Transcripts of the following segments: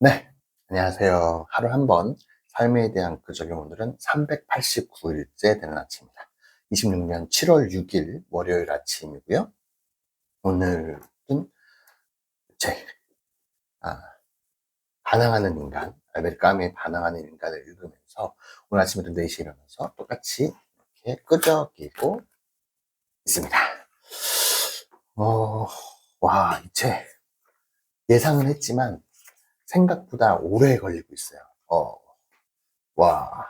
네, 안녕하세요. 하루 한 번 삶에 대한 그 적용 오늘은 389일째 되는 아침입니다. 26년 7월 6일 월요일 아침이고요. 오늘은 제 아, 반항하는 인간, 알베르 까미의 반항하는 인간을 읽으면서 오늘 아침에도 4시에 일어나서 똑같이 이렇게 끄적이고 있습니다. 어, 와, 이 책 예상은 했지만 생각보다 오래 걸리고 있어요. 와,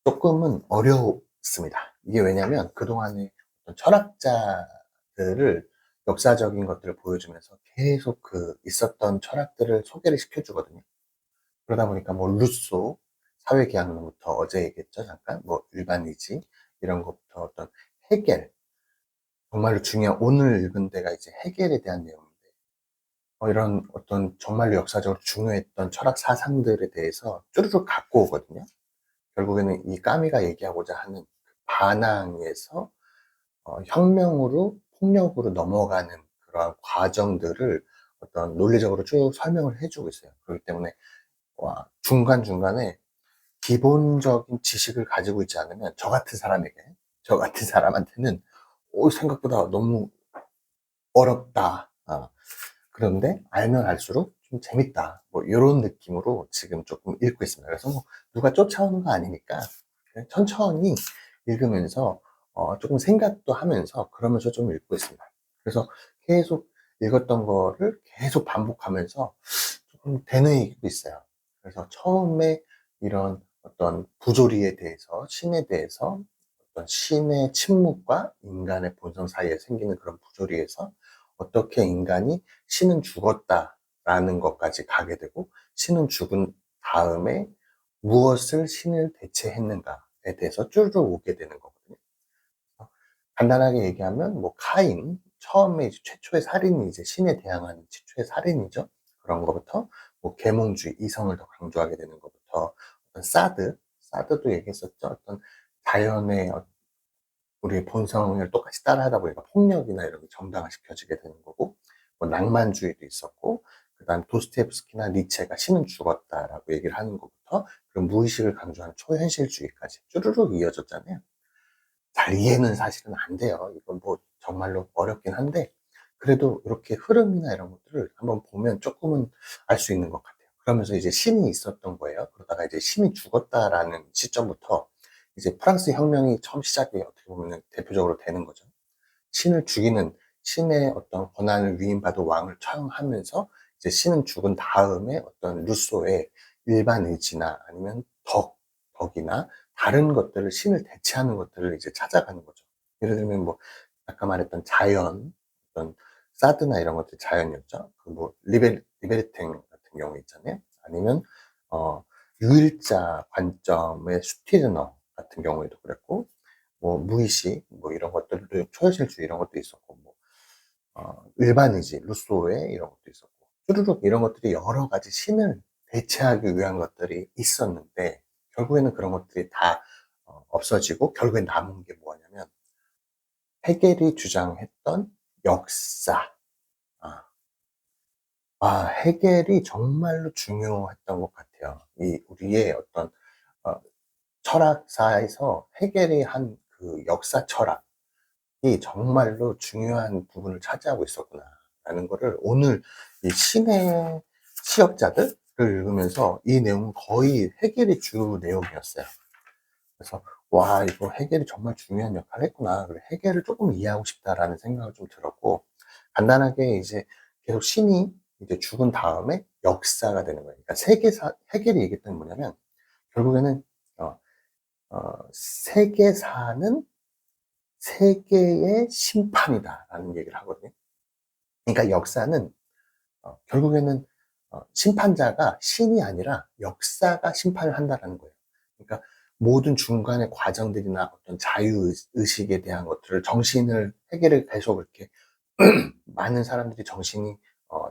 조금은 어렵습니다. 이게 왜냐면 그동안에 어떤 철학자들을 역사적인 것들을 보여주면서 계속 있었던 철학들을 소개를 시켜주거든요. 그러다 보니까 뭐 루소, 사회계약론부터 어제 얘기했죠, 잠깐. 뭐 일반이지, 이런 것부터 어떤 헤겔, 정말로 중요한 오늘 읽은 데가 이제 헤겔에 대한 내용인데, 이런 어떤 정말로 역사적으로 중요했던 철학 사상들에 대해서 쭈루룩 갖고 오거든요. 결국에는 이 까미가 얘기하고자 하는 반항에서 혁명으로 폭력으로 넘어가는 그러한 과정들을 어떤 논리적으로 쭉 설명을 해주고 있어요. 그렇기 때문에 중간중간에 기본적인 지식을 가지고 있지 않으면 저 같은 사람한테는 생각보다 너무 어렵다. 그런데 알면 알수록 좀 재밌다. 뭐 이런 느낌으로 지금 조금 읽고 있습니다. 그래서 뭐 누가 쫓아오는 거 아니니까 그냥 천천히 읽으면서 조금 생각도 하면서 그러면서 좀 읽고 있습니다. 그래서 계속 읽었던 거를 계속 반복하면서 조금 되뇌이고 있어요. 그래서 처음에 이런 어떤 부조리에 대해서, 신에 대해서 어떤 신의 침묵과 인간의 본성 사이에 생기는 그런 부조리에서 어떻게 인간이 신은 죽었다라는 것까지 가게 되고, 신은 죽은 다음에 무엇을 신을 대체했는가에 대해서 쭈르륵 오게 되는 거거든요. 간단하게 얘기하면 뭐 카인, 처음에 이제 최초의 살인이 이제 신에 대항하는 최초의 살인이죠. 그런 거부터 뭐 계몽주의, 이성을 더 강조하게 되는 것부터 어떤 사드도 얘기했었죠. 어떤 자연의 우리의 본성을 똑같이 따라하다 보니까 폭력이나 이런 게 정당화시켜지게 되는 거고, 뭐 낭만주의도 있었고, 그 다음 도스토옙스키나 니체가 신은 죽었다라고 얘기를 하는 것부터 그런 무의식을 강조하는 초현실주의까지 쭈르륵 이어졌잖아요. 잘 이해는 사실은 안 돼요. 이건 뭐 정말로 어렵긴 한데, 그래도 이렇게 흐름이나 이런 것들을 한번 보면 조금은 알 수 있는 것 같아요. 그러면서 이제 신이 있었던 거예요. 그러다가 이제 신이 죽었다라는 시점부터 이제 프랑스 혁명이 처음 시작이 어떻게 보면 대표적으로 되는 거죠. 신을 죽이는, 신의 어떤 권한을 위임받은 왕을 처형하면서 이제 신은 죽은 다음에 어떤 루소의 일반 의지나 아니면 덕이나 다른 것들을, 신을 대체하는 것들을 이제 찾아가는 거죠. 예를 들면 뭐 아까 말했던 자연, 어떤 사드나 이런 것들이 자연이었죠. 그 뭐 리베르탱 같은 경우 있잖아요. 아니면 어 유일자 관점의 슈티르너 같은 경우에도 그랬고, 뭐 무의식 뭐 이런 것들도, 초현실주의 이런 것도 있었고, 뭐 일반의지 루소의 이런 것도 있었고, 쭈루룩 이런 것들이 여러 가지 신을 대체하기 위한 것들이 있었는데, 결국에는 그런 것들이 다 없어지고 결국에 남은 게 뭐냐면 헤겔이 주장했던 역사. 아, 헤겔이 정말로 중요했던 것 같아요. 이 우리의 어떤 어, 철학사에서 헤겔이 한 그 역사 철학, 이 정말로 중요한 부분을 차지하고 있었구나라는 거를 오늘 이 신의 시역자들을 읽으면서 이 내용은 거의 해결이 주 내용이었어요. 그래서 와, 이거 해결이 정말 중요한 역할을 했구나. 그래, 해결을 조금 이해하고 싶다라는 생각을 좀 들었고, 간단하게 이제 계속 신이 이제 죽은 다음에 역사가 되는 거예요. 그러니까 해결이 얘기했던 게 뭐냐면 결국에는 어, 세계사는 세계의 심판이다라는 얘기를 하거든요. 그러니까 역사는 결국에는 심판자가 신이 아니라 역사가 심판을 한다라는 거예요. 그러니까 모든 중간의 과정들이나 어떤 자유의식에 대한 것들을, 정신을, 해결을 계속 이렇게 많은 사람들이 정신이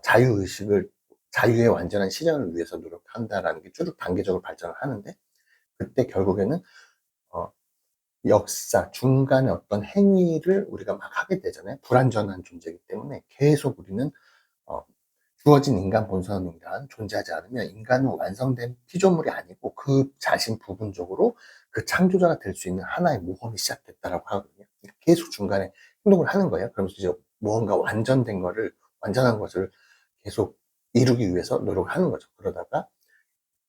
자유의식을, 자유의 완전한 실현을 위해서 노력한다라는 게 쭉 단계적으로 발전을 하는데, 그때 결국에는 어, 역사, 중간에 어떤 행위를 우리가 막 하게 되잖아요. 불완전한 존재이기 때문에 계속 우리는 어, 주어진 인간 본성이란 존재하지 않으면 인간은 완성된 피조물이 아니고 그 자신 부분적으로 그 창조자가 될 수 있는 하나의 모험이 시작됐다라고 하거든요. 계속 중간에 행동을 하는 거예요. 그러면서 이제 무언가 완전한 것을 계속 이루기 위해서 노력을 하는 거죠. 그러다가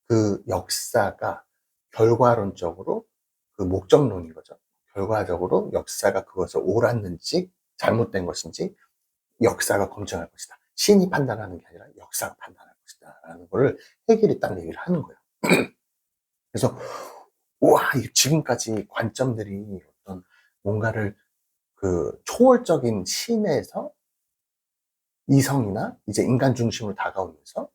그 역사가 결과론적으로 그 목적론인 거죠. 결과적으로 역사가 그것을 옳았는지 잘못된 것인지 역사가 검증할 것이다. 신이 판단하는 게 아니라 역사가 판단할 것이다. 라는 거를 해결이 딱 얘기를 하는 거예요. 그래서, 와, 지금까지 관점들이 어떤 뭔가를 그 초월적인 신에서 이성이나 이제 인간 중심으로 다가오면서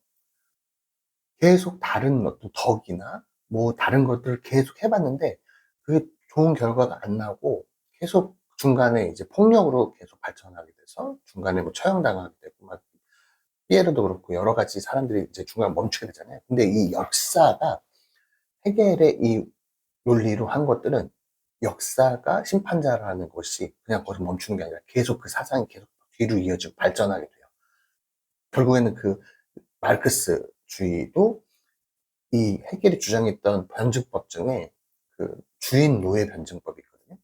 계속 다른 어떤 덕이나 뭐 다른 것들을 계속 해봤는데 그게 좋은 결과가 안 나고 계속 중간에 이제 폭력으로 계속 발전하게 돼서 중간에 뭐 처형당하게 되고 막 피에르도 그렇고 여러 가지 사람들이 이제 중간에 멈추게 되잖아요. 근데 이 역사가 해겔의 이 논리로 한 것들은 역사가 심판자라는 것이 그냥 거기서 멈추는 게 아니라 계속 그 사상이 계속 뒤로 이어지고 발전하게 돼요. 결국에는 그 마르크스주의도 이 해겔이 주장했던 변증법 중에 그 주인 노예 변증법이 있거든요.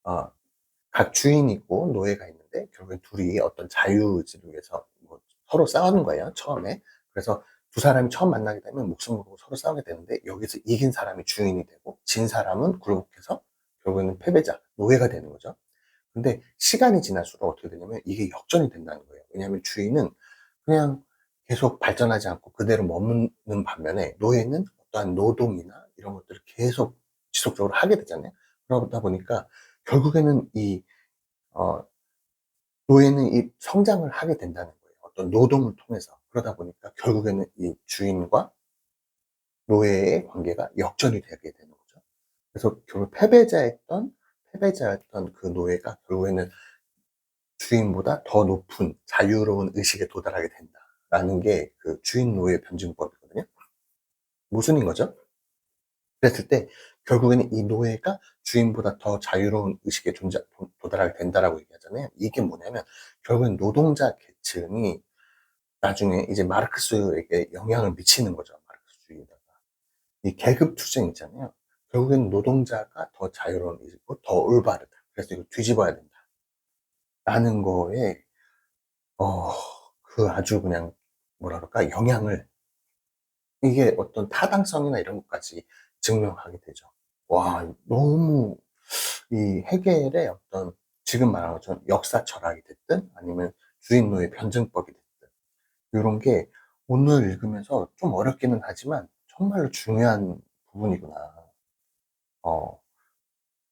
어, 각 주인이 있고 노예가 있는데 결국엔 둘이 어떤 자유의지를 위해서 뭐 서로 싸우는 거예요, 처음에. 그래서 두 사람이 처음 만나게 되면 목숨을 걸고 서로 싸우게 되는데 여기서 이긴 사람이 주인이 되고 진 사람은 굴복해서 결국에는 패배자, 노예가 되는 거죠. 근데 시간이 지날수록 어떻게 되냐면 이게 역전이 된다는 거예요. 왜냐하면 주인은 그냥 계속 발전하지 않고 그대로 머무는 반면에 노예는 어떠한 노동이나 이런 것들을 계속 지속적으로 하게 되잖아요. 그러다 보니까 결국에는 어, 노예는 이 성장을 하게 된다는 거예요. 어떤 노동을 통해서. 그러다 보니까 결국에는 이 주인과 노예의 관계가 역전이 되게 되는 거죠. 그래서 결국 패배자였던 그 노예가 결국에는 주인보다 더 높은 자유로운 의식에 도달하게 된다라는 게 그 주인 노예 변증법이거든요. 모순인 거죠. 그랬을 때 결국에는 이 노예가 주인보다 더 자유로운 의식에 도달하게 된다라고 얘기하잖아요. 이게 뭐냐면 결국엔 노동자 계층이 나중에 이제 마르크스에게 영향을 미치는 거죠. 마르크스주의에다가. 이 계급 투쟁 있잖아요. 결국엔 노동자가 더 자유로운 의식이고 더 올바르다. 그래서 이거 뒤집어야 된다. 라는 거에 어, 그 아주 그냥 뭐라 그럴까 영향을 이게 어떤 타당성이나 이런 것까지 증명하게 되죠. 와, 너무 이 해겔의 어떤 지금 말한 것처럼 역사 철학이 됐든 아니면 주인노의 변증법이 됐든 이런 게 오늘 읽으면서 좀 어렵기는 하지만 정말로 중요한 부분이구나. 어,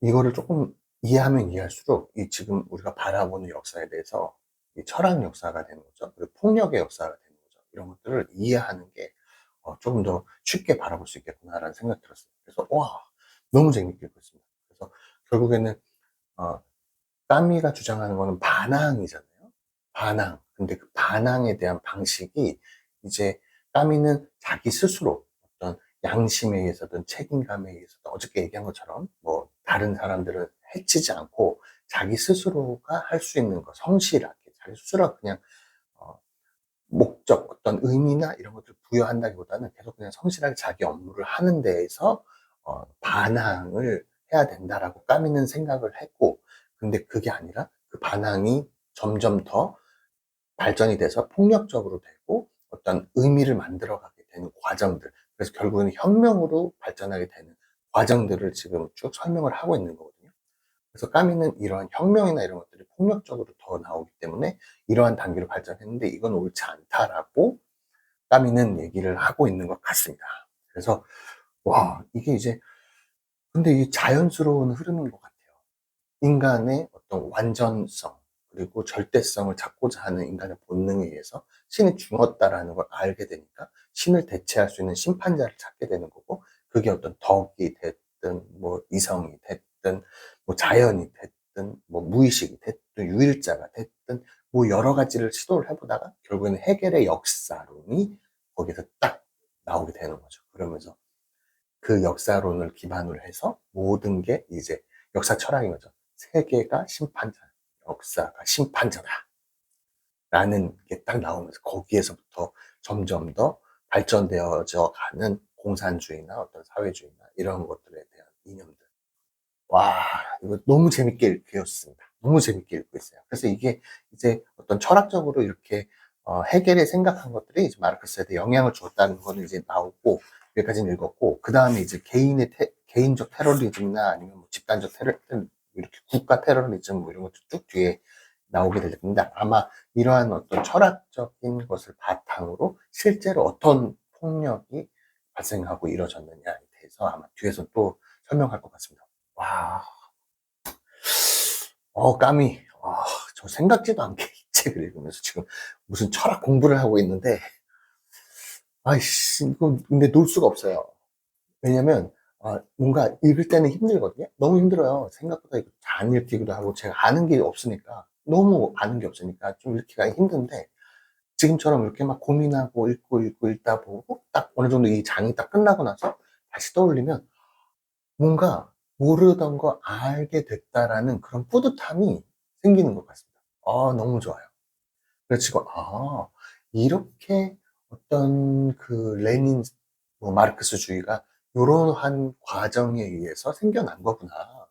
이거를 조금 이해하면 이해할수록 이 지금 우리가 바라보는 역사에 대해서 이 철학 역사가 되는 거죠. 그리고 폭력의 역사가 되는 거죠. 이런 것들을 이해하는 게 조금 더 쉽게 바라볼 수 있겠구나라는 생각이 들었어요. 그래서 와, 너무 재밌게 읽었습니다. 그래서 결국에는 어, 까미가 주장하는 거는 반항이잖아요. 반항. 근데 그 반항에 대한 방식이 이제 까미는 자기 스스로 어떤 양심에 의해서든 책임감에 의해서든 어저께 얘기한 것처럼 뭐 다른 사람들을 해치지 않고 자기 스스로가 할 수 있는 거 성실하게 자기 스스로가 그냥 어, 목적, 어떤 의미나 이런 것들을 부여한다기보다는 계속 그냥 성실하게 자기 업무를 하는 데에서 반항을 해야 된다라고 까미는 생각을 했고, 근데 그게 아니라 그 반항이 점점 더 발전이 돼서 폭력적으로 되고 어떤 의미를 만들어가게 되는 과정들. 그래서 결국은 혁명으로 발전하게 되는 과정들을 지금 쭉 설명을 하고 있는 거거든요. 그래서 까미는 이러한 혁명이나 이런 것들이 폭력적으로 더 나오기 때문에 이러한 단계로 발전했는데 이건 옳지 않다라고 까미는 얘기를 하고 있는 것 같습니다. 그래서 와, 이게 이제 근데 이 자연스러운 흐름인 것 같아요. 인간의 어떤 완전성 그리고 절대성을 찾고자 하는 인간의 본능에 의해서 신이 죽었다라는 걸 알게 되니까 신을 대체할 수 있는 심판자를 찾게 되는 거고 그게 어떤 덕이 됐든 뭐 이성이 됐든 뭐 자연이 됐든 뭐 무의식이 됐든 유일자가 됐든 뭐 여러 가지를 시도를 해보다가 결국에는 해결의 역사론이 거기서 딱 나오게 되는 거죠. 그러면서 그 역사론을 기반으로 해서 모든 게 이제 역사 철학인 거죠. 세계가 심판자, 역사가 심판자다. 라는 게 딱 나오면서 거기에서부터 점점 더 발전되어져 가는 공산주의나 어떤 사회주의나 이런 것들에 대한 이념들. 와, 이거 너무 재밌게 읽혔습니다. 너무 재밌게 읽고 있어요. 그래서 이게 이제 어떤 철학적으로 이렇게 해겔이 생각한 것들이 이제 마르크스한테 영향을 주었다는 거는 이제 나오고, 여기까지는 읽었고, 그 다음에 이제 개인적 테러리즘이나 아니면 뭐 집단적 이렇게 국가 테러리즘 뭐 이런 것도 쭉 뒤에 나오게 될 겁니다. 아마 이러한 어떤 철학적인 것을 바탕으로 실제로 어떤 폭력이 발생하고 이루어졌느냐에 대해서 아마 뒤에서 또 설명할 것 같습니다. 와, 까미. 저 생각지도 않게 이 책을 읽으면서 지금 무슨 철학 공부를 하고 있는데, 아이씨, 이거 근데 놓을 수가 없어요. 왜냐면, 뭔가 읽을 때는 힘들거든요? 너무 힘들어요. 생각보다 이거 잘 안 읽히기도 하고, 제가 아는 게 없으니까, 너무 아는 게 없으니까 좀 읽기가 힘든데, 지금처럼 이렇게 막 고민하고 읽고 읽다 보고, 딱 어느 정도 이 장이 딱 끝나고 나서 다시 떠올리면, 뭔가 모르던 거 알게 됐다라는 그런 뿌듯함이 생기는 것 같습니다. 너무 좋아요. 그래서 지금, 이렇게 어떤 그 레닌, 뭐 마르크스주의가 이러한 과정에 의해서 생겨난 거구나.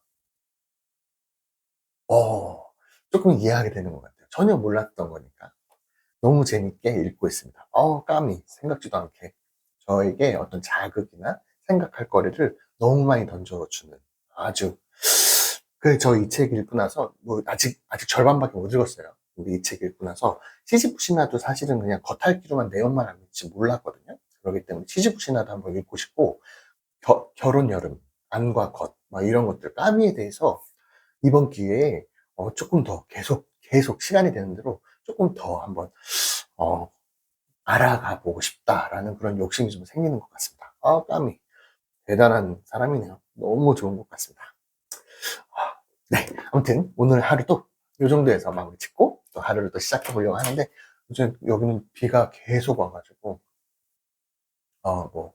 어, 조금 이해하게 되는 것 같아요. 전혀 몰랐던 거니까. 너무 재밌게 읽고 있습니다. 까미. 생각지도 않게 저에게 어떤 자극이나 생각할 거리를 너무 많이 던져주는 아주. 저 이 책 읽고 나서, 뭐, 아직 절반밖에 못 읽었어요. 근데 이 책 읽고 나서, 시지프시나도 사실은 그냥 겉핥기로만 내용만 알고 있지 몰랐거든요. 그렇기 때문에 시지프시나도 한번 읽고 싶고, 결혼 여름, 안과 겉, 막 이런 것들, 까미에 대해서 이번 기회에, 조금 더 계속 시간이 되는 대로 조금 더 한번, 어, 알아가 보고 싶다라는 그런 욕심이 좀 생기는 것 같습니다. 까미. 대단한 사람이네요. 너무 좋은 것 같습니다. 네, 아무튼 오늘 하루도 이 정도에서 마무리 짓고 또 하루를 또 시작해 보려고 하는데, 요즘 여기는 비가 계속 와가지고 뭐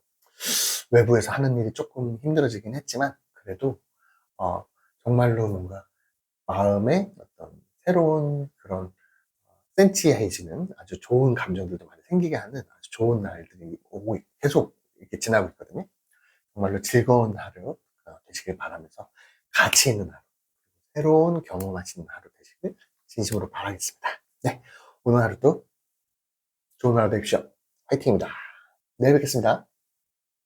외부에서 하는 일이 조금 힘들어지긴 했지만, 그래도 어 정말로 뭔가 마음에 어떤 새로운 그런 센치해지는 아주 좋은 감정들도 많이 생기게 하는 아주 좋은 날들이 계속 이렇게 지나고 있거든요. 정말로 즐거운 하루 되시길 바라면서, 가치 있는 하루, 새로운 경험하시는 하루 되시길 진심으로 바라겠습니다. 네, 오늘 하루도 좋은 하루 되십시오. 화이팅입니다. 내일 뵙겠습니다.